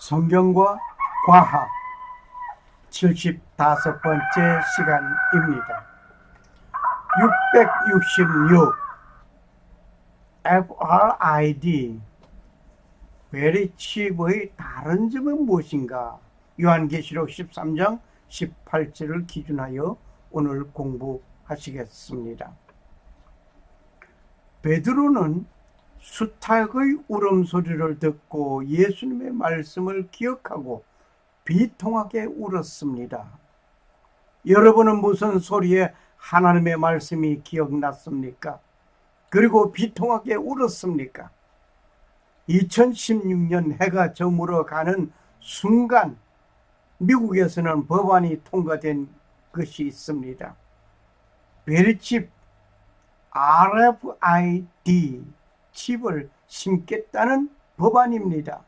성경과 과학 75번째 시간입니다. 666 FRID 베리칩의 다른 점은 무엇인가? 요한계시록 13장 18절을 기준하여 오늘 공부하시겠습니다. 베드로는 수탉의 울음소리를 듣고 예수님의 말씀을 기억하고 비통하게 울었습니다. 여러분은 무슨 소리에 하나님의 말씀이 기억났습니까? 그리고 비통하게 울었습니까? 2016년 해가 저물어 가는 순간 미국에서는 법안이 통과된 것이 있습니다. 베리칩 RFID 칩을 심겠다는 법안입니다.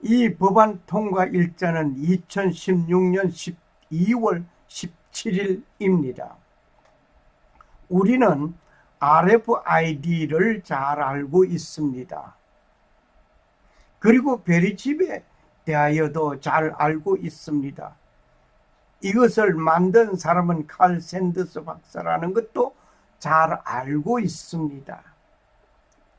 이 법안 통과 일자는 2016년 12월 17일입니다. 우리는 RFID를 잘 알고 있습니다. 그리고 베리칩에 대하여도 잘 알고 있습니다. 이것을 만든 사람은 칼 샌더스 박사라는 것도 잘 알고 있습니다.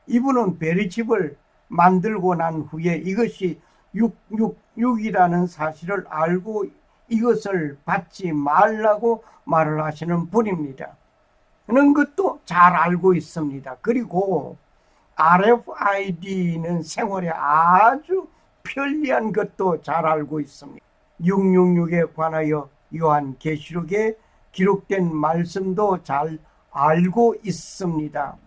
이분은 베리칩을 만들고 난 후에 이것이 666이라는 사실을 알고 이것을 받지 말라고 말을 하시는 분입니다. 그런 것도 잘 알고 있습니다. 그리고 RFID는 생활에 아주 편리한 것도 잘 알고 있습니다. 666에 관하여 요한계시록에 기록된 말씀도 잘 알고 있습니다.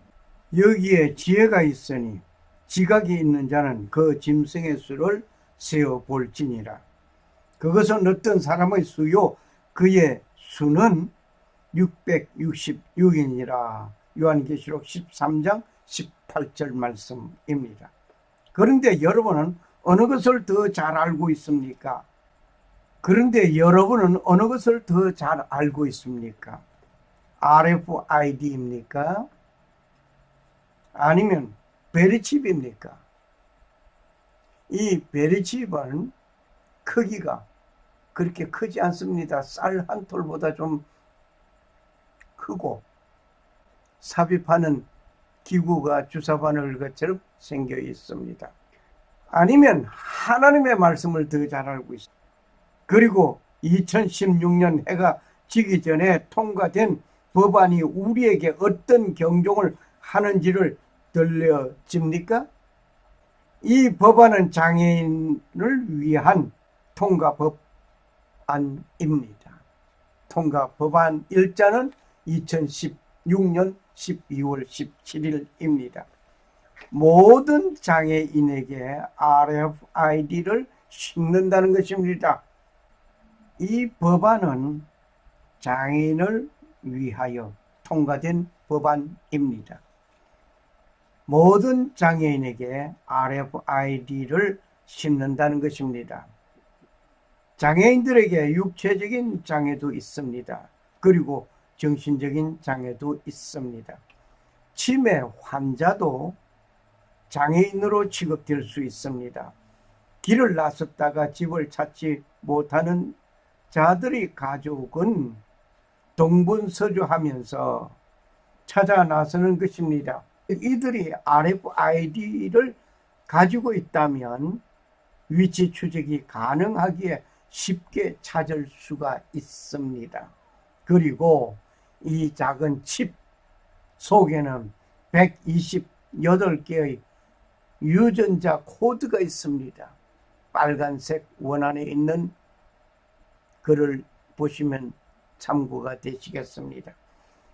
여기에 지혜가 있으니 지각이 있는 자는 그 짐승의 수를 세어 볼지니라. 그것은 어떤 사람의 수요 그의 수는 666이니라. 요한계시록 13장 18절 말씀입니다. 그런데 여러분은 어느 것을 더 잘 알고 있습니까? RFID입니까? 아니면 베리칩입니까? 이 베리칩은 크기가 그렇게 크지 않습니다. 쌀 한 톨보다 좀 크고 삽입하는 기구가 주사바늘 것처럼 생겨 있습니다. 아니면 하나님의 말씀을 더 잘 알고 있습니다. 그리고 2016년 해가 지기 전에 통과된 법안이 우리에게 어떤 경종을 하는지를 들려집니까? 이 법안은 장애인을 위한 통과 법안입니다. 통과 법안 일자는 2016년 12월 17일입니다. 모든 장애인에게 RFID를 심는다는 것입니다. 이 법안은 장애인을 위하여 통과된 법안입니다. 모든 장애인에게 RFID를 심는다는 것입니다. 장애인들에게 육체적인 장애도 있습니다. 그리고 정신적인 장애도 있습니다. 치매 환자도 장애인으로 취급될 수 있습니다. 길을 나섰다가 집을 찾지 못하는 자들의 가족은 동분서주하면서 찾아 나서는 것입니다. 이들이 RFID를 가지고 있다면 위치 추적이 가능하기에 쉽게 찾을 수가 있습니다. 그리고 이 작은 칩 속에는 128개의 유전자 코드가 있습니다. 빨간색 원안에 있는 글을 보시면 참고가 되시겠습니다.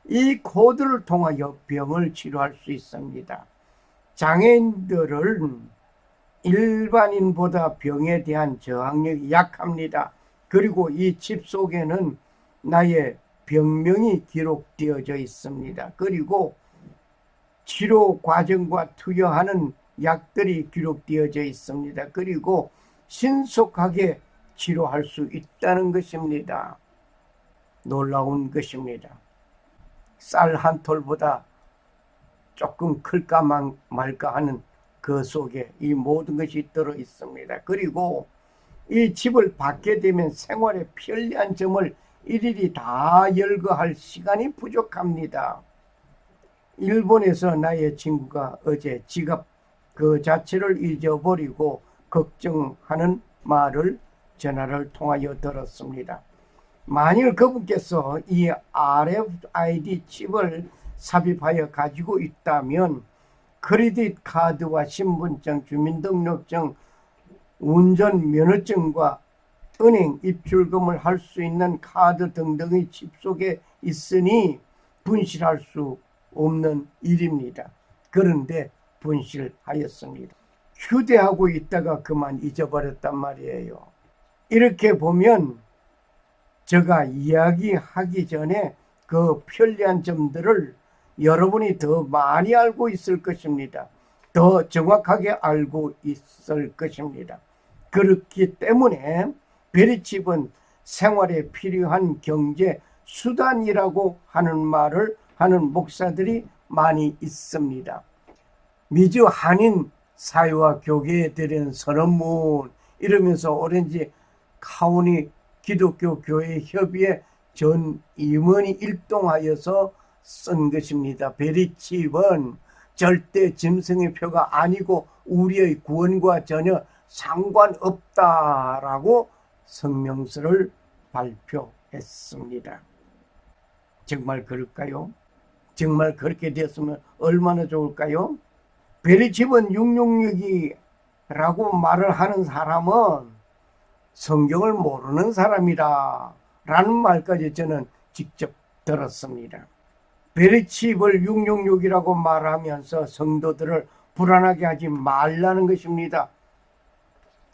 이 코드를 통하여 병을 치료할 수 있습니다. 장애인들은 일반인보다 병에 대한 저항력이 약합니다. 그리고 이 칩 속에는 나의 병명이 기록되어져 있습니다. 그리고 치료 과정과 투여하는 약들이 기록되어져 있습니다. 그리고 신속하게 치료할 수 있다는 것입니다. 놀라운 것입니다. 쌀 한 톨보다 조금 클까 말까 하는 그 속에 이 모든 것이 들어 있습니다. 그리고 이 집을 받게 되면 생활에 편리한 점을 일일이 다 열거할 시간이 부족합니다. 일본에서 나의 친구가 어제 지갑 그 자체를 잊어버리고 걱정하는 말을 전화를 통하여 들었습니다. 만일 그분께서 이 RFID 칩을 삽입하여 가지고 있다면 크레딧 카드와 신분증, 주민등록증, 운전면허증과 은행 입출금을 할 수 있는 카드 등등의 칩 속에 있으니 분실할 수 없는 일입니다. 그런데 분실하였습니다. 휴대하고 있다가 그만 잊어버렸단 말이에요. 이렇게 보면 제가 이야기하기 전에 그 편리한 점들을 여러분이 더 많이 알고 있을 것입니다. 더 정확하게 알고 있을 것입니다. 그렇기 때문에 베리칩은 생활에 필요한 경제 수단이라고 하는 말을 하는 목사들이 많이 있습니다. 미주 한인 사회와 교계에 드리는 선언문 이러면서 오렌지 카운티 기독교 교회 협의회 전 임원이 일동하여서 쓴 것입니다. 베리칩은 절대 짐승의 표가 아니고 우리의 구원과 전혀 상관없다라고 성명서를 발표했습니다. 정말 그럴까요? 정말 그렇게 됐으면 얼마나 좋을까요? 베리칩은 666이라고 말을 하는 사람은 성경을 모르는 사람이다 라는 말까지 저는 직접 들었습니다. 베리칩을 666이라고 말하면서 성도들을 불안하게 하지 말라는 것입니다.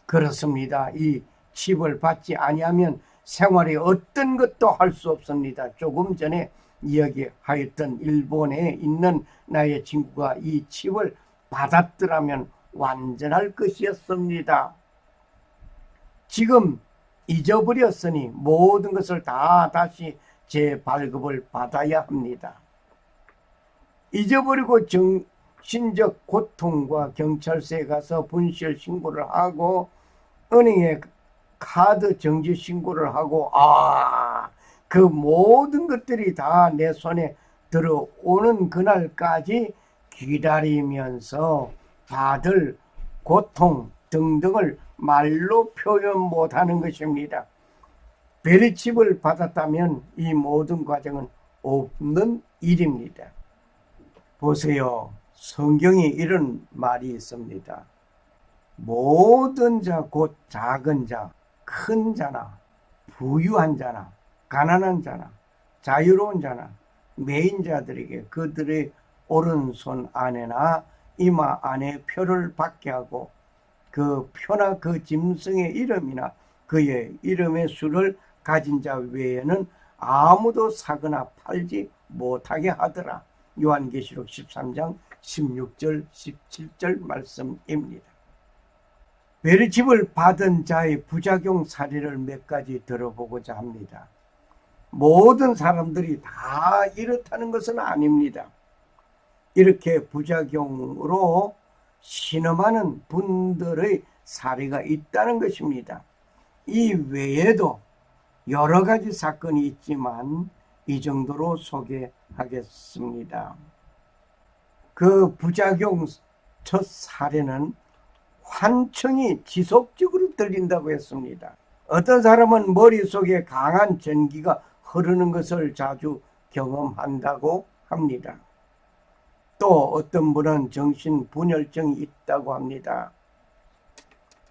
그렇습니다. 이 칩을 받지 아니하면 생활에 어떤 것도 할 수 없습니다. 조금 전에 이야기하였던 일본에 있는 나의 친구가 이 칩을 받았더라면 완전할 것이었습니다. 지금 잊어버렸으니 모든 것을 다 다시 재발급을 받아야 합니다. 잊어버리고 정신적 고통과 경찰서에 가서 분실 신고를 하고 은행에 카드 정지 신고를 하고 그 모든 것들이 다 내 손에 들어오는 그날까지 기다리면서 받을 고통 등등을 말로 표현 못하는 것입니다. 베리칩을 받았다면 이 모든 과정은 없는 일입니다. 보세요. 성경에 이런 말이 있습니다. 모든 자 곧 작은 자, 큰 자나 부유한 자나 가난한 자나 자유로운 자나 매인 자들에게 그들의 오른손 안에나 이마 안에 표를 받게 하고 그 표나 그 짐승의 이름이나 그의 이름의 수를 가진 자 외에는 아무도 사거나 팔지 못하게 하더라. 요한계시록 13장 16절 17절 말씀입니다. 베리칩을 받은 자의 부작용 사례를 몇 가지 들어보고자 합니다. 모든 사람들이 다 이렇다는 것은 아닙니다. 이렇게 부작용으로 신음하는 분들의 사례가 있다는 것입니다. 이 외에도 여러 가지 사건이 있지만 이 정도로 소개하겠습니다. 그 부작용 첫 사례는 환청이 지속적으로 들린다고 했습니다. 어떤 사람은 머릿속에 강한 전기가 흐르는 것을 자주 경험한다고 합니다. 또 어떤 분은 정신분열증이 있다고 합니다.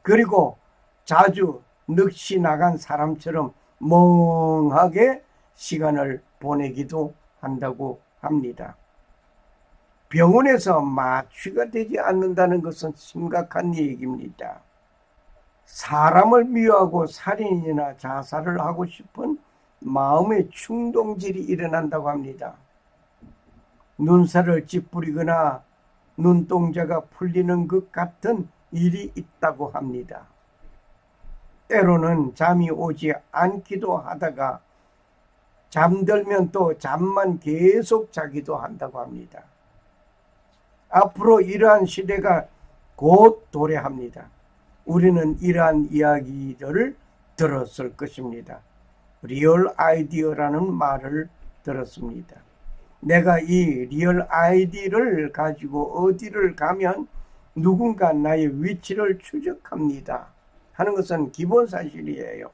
그리고 자주 넋이 나간 사람처럼 멍하게 시간을 보내기도 한다고 합니다. 병원에서 마취가 되지 않는다는 것은 심각한 얘기입니다. 사람을 미워하고 살인이나 자살을 하고 싶은 마음의 충동질이 일어난다고 합니다. 눈살을 찌푸리거나 눈동자가 풀리는 것 같은 일이 있다고 합니다. 때로는 잠이 오지 않기도 하다가 잠들면 또 잠만 계속 자기도 한다고 합니다. 앞으로 이러한 시대가 곧 도래합니다. 우리는 이러한 이야기를 들었을 것입니다. 리얼 아이디어라는 말을 들었습니다. 내가 이 리얼 아이디를 가지고 어디를 가면 누군가 나의 위치를 추적합니다 하는 것은 기본 사실이에요.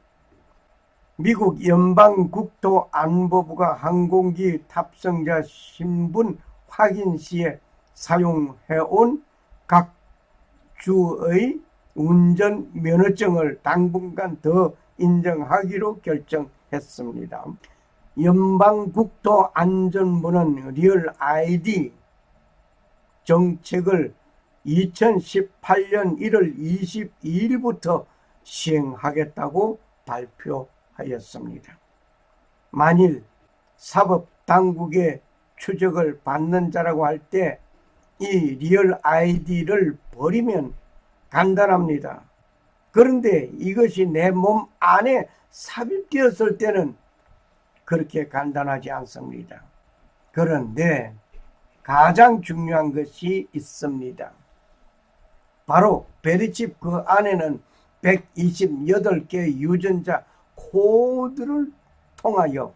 미국 연방국토안보부가 항공기 탑승자 신분 확인 시에 사용해온 각 주의 운전 면허증을 당분간 더 인정하기로 결정했습니다. 연방국토안전부는 리얼 아이디 정책을 2018년 1월 22일부터 시행하겠다고 발표하였습니다. 만일 사법당국의 추적을 받는 자라고 할 때 이 리얼 아이디를 버리면 간단합니다. 그런데 이것이 내 몸 안에 삽입되었을 때는 그렇게 간단하지 않습니다. 그런데 가장 중요한 것이 있습니다. 바로 베리칩 그 안에는 128개의 유전자 코드를 통하여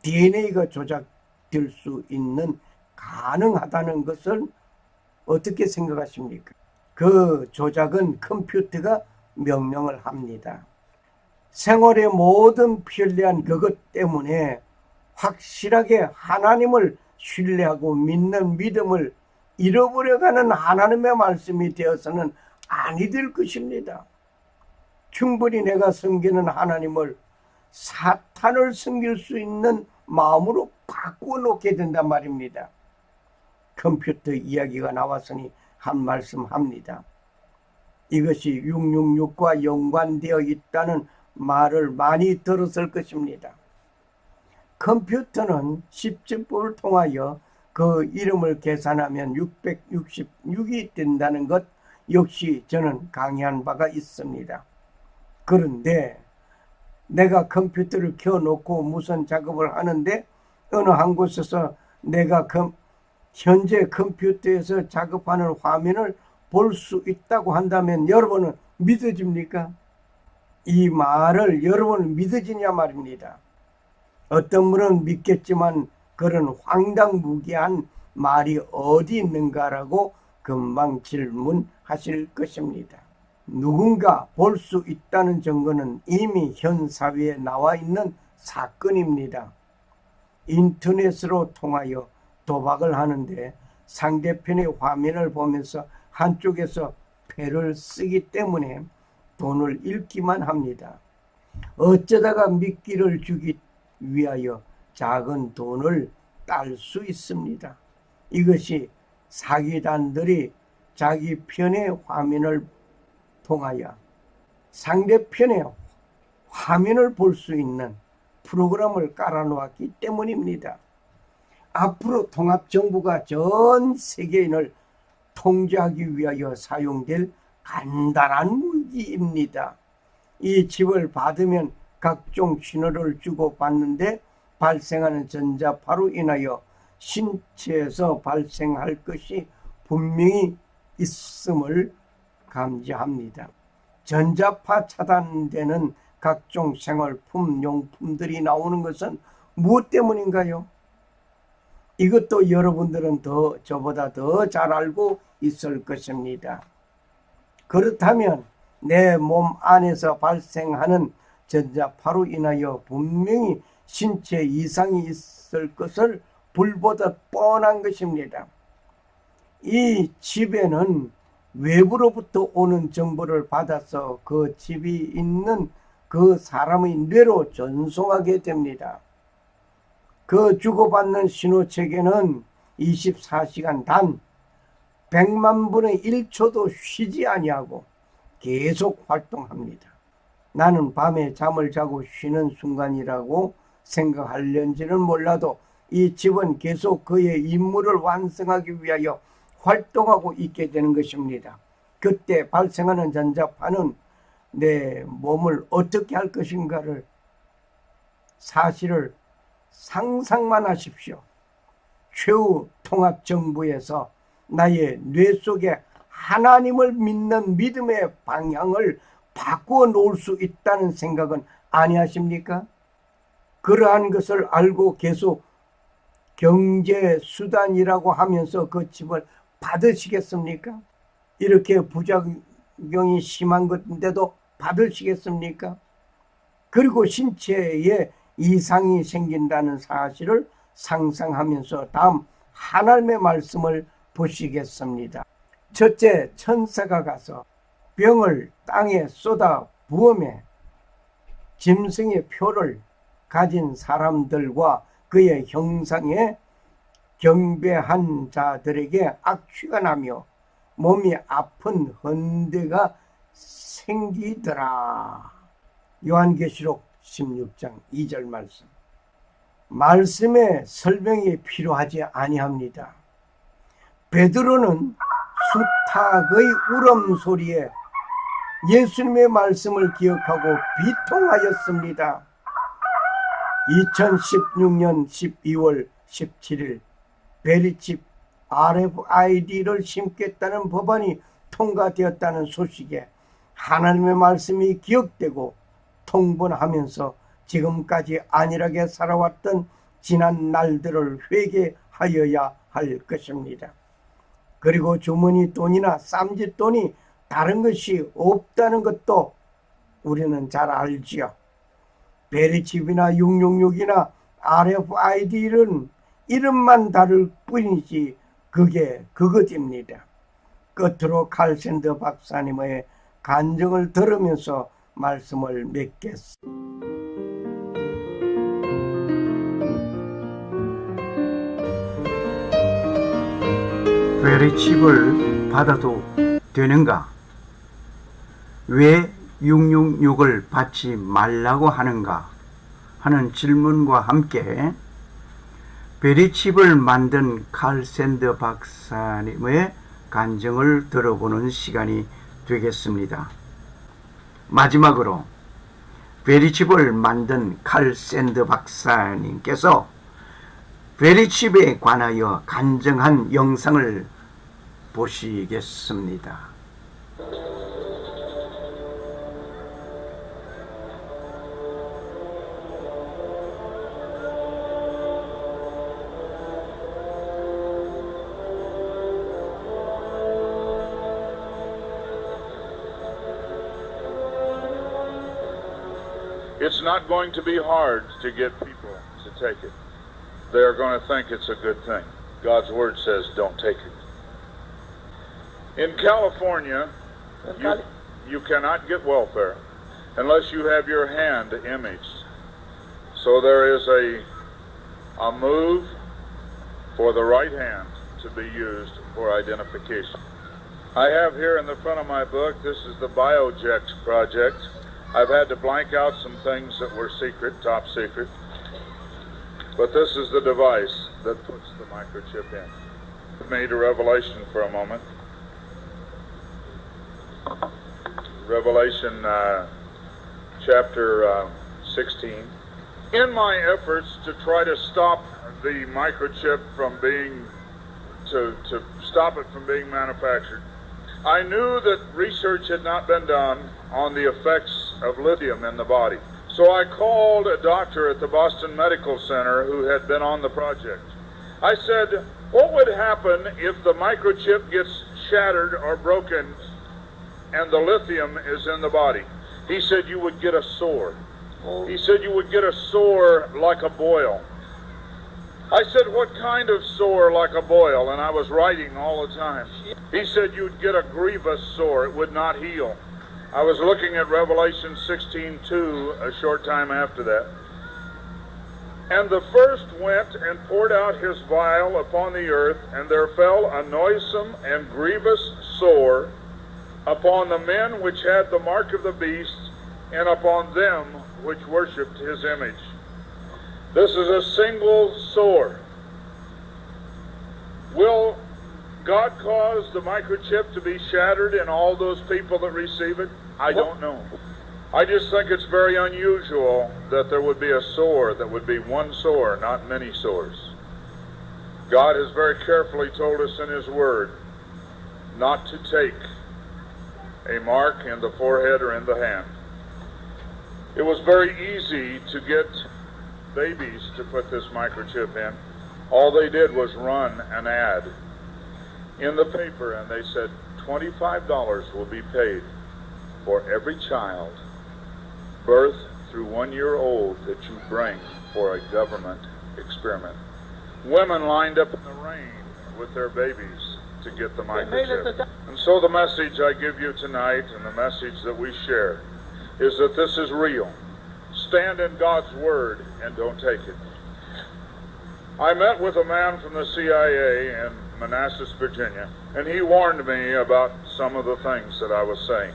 DNA가 조작될 수 있는 가능하다는 것을 어떻게 생각하십니까? 그 조작은 컴퓨터가 명령을 합니다. 생활의 모든 편리한 그것 때문에 확실하게 하나님을 신뢰하고 믿는 믿음을 잃어버려가는 하나님의 말씀이 되어서는 아니 될 것입니다. 충분히 내가 섬기는 하나님을 사탄을 섬길 수 있는 마음으로 바꾸어 놓게 된단 말입니다. 컴퓨터 이야기가 나왔으니 한 말씀 합니다. 이것이 666과 연관되어 있다는 말을 많이 들었을 것입니다. 컴퓨터는 10집법을 통하여 그 이름을 계산하면 666이 된다는 것 역시 저는 강의한 바가 있습니다. 그런데 내가 컴퓨터를 켜놓고 무슨 작업을 하는데 어느 한 곳에서 내가 현재 컴퓨터에서 작업하는 화면을 볼 수 있다고 한다면 여러분은 믿어집니까? 이 말을 여러분은 믿어지냐 말입니다. 어떤 분은 믿겠지만 그런 황당무계한 말이 어디 있는가라고 금방 질문하실 것입니다. 누군가 볼 수 있다는 증거는 이미 현 사회에 나와 있는 사건입니다. 인터넷으로 통하여 도박을 하는데 상대편의 화면을 보면서 한쪽에서 패를 쓰기 때문에 돈을 잃기만 합니다. 어쩌다가 미끼를 주기 위하여 작은 돈을 딸 수 있습니다. 이것이 사기단들이 자기 편의 화면을 통하여 상대편의 화면을 볼 수 있는 프로그램을 깔아놓았기 때문입니다. 앞으로 통합정부가 전 세계인을 통제하기 위하여 사용될 간단한 무기입니다. 이 칩을 받으면 각종 신호를 주고받는데 발생하는 전자파로 인하여 신체에서 발생할 것이 분명히 있음을 감지합니다. 전자파 차단되는 각종 생활품, 용품들이 나오는 것은 무엇 때문인가요? 이것도 여러분들은 저보다 더 잘 알고 있을 것입니다. 그렇다면 내 몸 안에서 발생하는 전자파로 인하여 분명히 신체 이상이 있을 것을 불보듯 뻔한 것입니다. 이 칩에는 외부로부터 오는 정보를 받아서 그 칩이 있는 그 사람의 뇌로 전송하게 됩니다. 그 주고받는 신호체계는 24시간 단 100만 분의 1초도 쉬지 아니하고 계속 활동합니다. 나는 밤에 잠을 자고 쉬는 순간이라고 생각할는지는 몰라도 이 칩은 계속 그의 임무를 완성하기 위하여 활동하고 있게 되는 것입니다. 그때 발생하는 전자파는 내 몸을 어떻게 할 것인가를 사실을 상상만 하십시오. 최후 통합정부에서 나의 뇌 속에 하나님을 믿는 믿음의 방향을 바꾸어 놓을 수 있다는 생각은 아니하십니까? 그러한 것을 알고 계속 경제 수단이라고 하면서 그 집을 받으시겠습니까? 이렇게 부작용이 심한 건데도 받으시겠습니까? 그리고 신체에 이상이 생긴다는 사실을 상상하면서 다음 하나님의 말씀을 보시겠습니다. 첫째, 천사가 가서 병을 땅에 쏟아 부으매 짐승의 표를 가진 사람들과 그의 형상에 경배한 자들에게 악취가 나며 몸이 아픈 헌데가 생기더라. 요한계시록 16장 2절 말씀. 말씀의 설명이 필요하지 아니합니다. 베드로는 수탉의 울음소리에 예수님의 말씀을 기억하고 비통하였습니다. 2016년 12월 17일 베리칩 RFID를 심겠다는 법안이 통과되었다는 소식에 하나님의 말씀이 기억되고 통분하면서 지금까지 안일하게 살아왔던 지난 날들을 회개하여야 할 것입니다. 그리고 주머니 돈이나 쌈짓돈이 다른 것이 없다는 것도 우리는 잘 알지요. 베리칩이나 666이나 RFID는 이름만 다를 뿐이지 그게 그것입니다. 끝으로 칼샌더 박사님의 간증을 들으면서 말씀을 맺겠습니다. 베리칩을 받아도 되는가? 왜 666을 받지 말라고 하는가? 하는 질문과 함께 베리칩을 만든 칼샌더 박사님의 간증을 들어보는 시간이 되겠습니다. 마지막으로 베리칩을 만든 칼샌더 박사님께서 베리칩에 관하여 간증한 영상을 보시겠습니다. It's not going to be hard to get people to take it. They're going to think it's a good thing. God's word says don't take it. In California, you cannot get welfare unless you have your hand imaged. So there is a move for the right hand to be used for identification. I have here in the front of my book, this is the BioJect project. I've had to blank out some things that were secret, top secret. But this is the device that puts the microchip in. Made a revelation for a moment. Revelation chapter 16. In my efforts to try to stop the microchip from being, to stop it from being manufactured, I knew that research had not been done on the effects of lithium in the body. So I called a doctor at the Boston Medical Center who had been on the project. I said, what would happen if the microchip gets shattered or broken and the lithium is in the body? He said you would get a sore. He said you would get a sore like a boil. I said, what kind of sore like a boil? And I was writing all the time. He said you'd get a grievous sore. It would not heal. I was looking at Revelation 16:2 a short time after that. And the first went and poured out his vial upon the earth, and there fell a noisome and grievous sore upon the men which had the mark of the beast, and upon them which worshipped his image. This is a single sore. Will God cause the microchip to be shattered in all those people that receive it? I don't know. I just think it's very unusual that there would be a sore that would be one sore, not many sores. God has very carefully told us in His Word not to take a mark in the forehead or in the hand. It was very easy to get babies to put this microchip in. All they did was run an ad in the paper, and they said $25 will be paid for every child, birth through 1 year old, that you bring for a government experiment. Women lined up in the rain with their babies to get the microchip. And so the message I give you tonight, and the message that we share, is that this is real. Stand in God's word and don't take it. I met with a man from the CIA in Manassas, Virginia, and he warned me about some of the things that I was saying.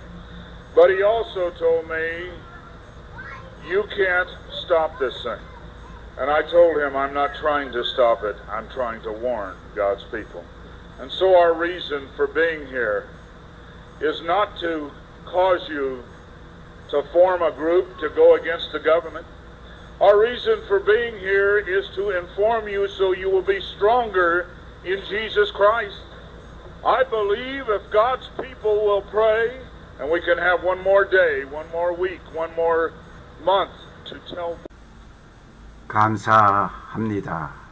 But he also told me, you can't stop this thing. And I told him, I'm not trying to stop it, I'm trying to warn God's people. And so our reason for being here is not to cause you to form a group to go against the government. Our reason for being here is to inform you so you will be stronger in Jesus Christ. I believe if God's people will pray, and we can have one more day, one more week, one more month to tell. 감사합니다.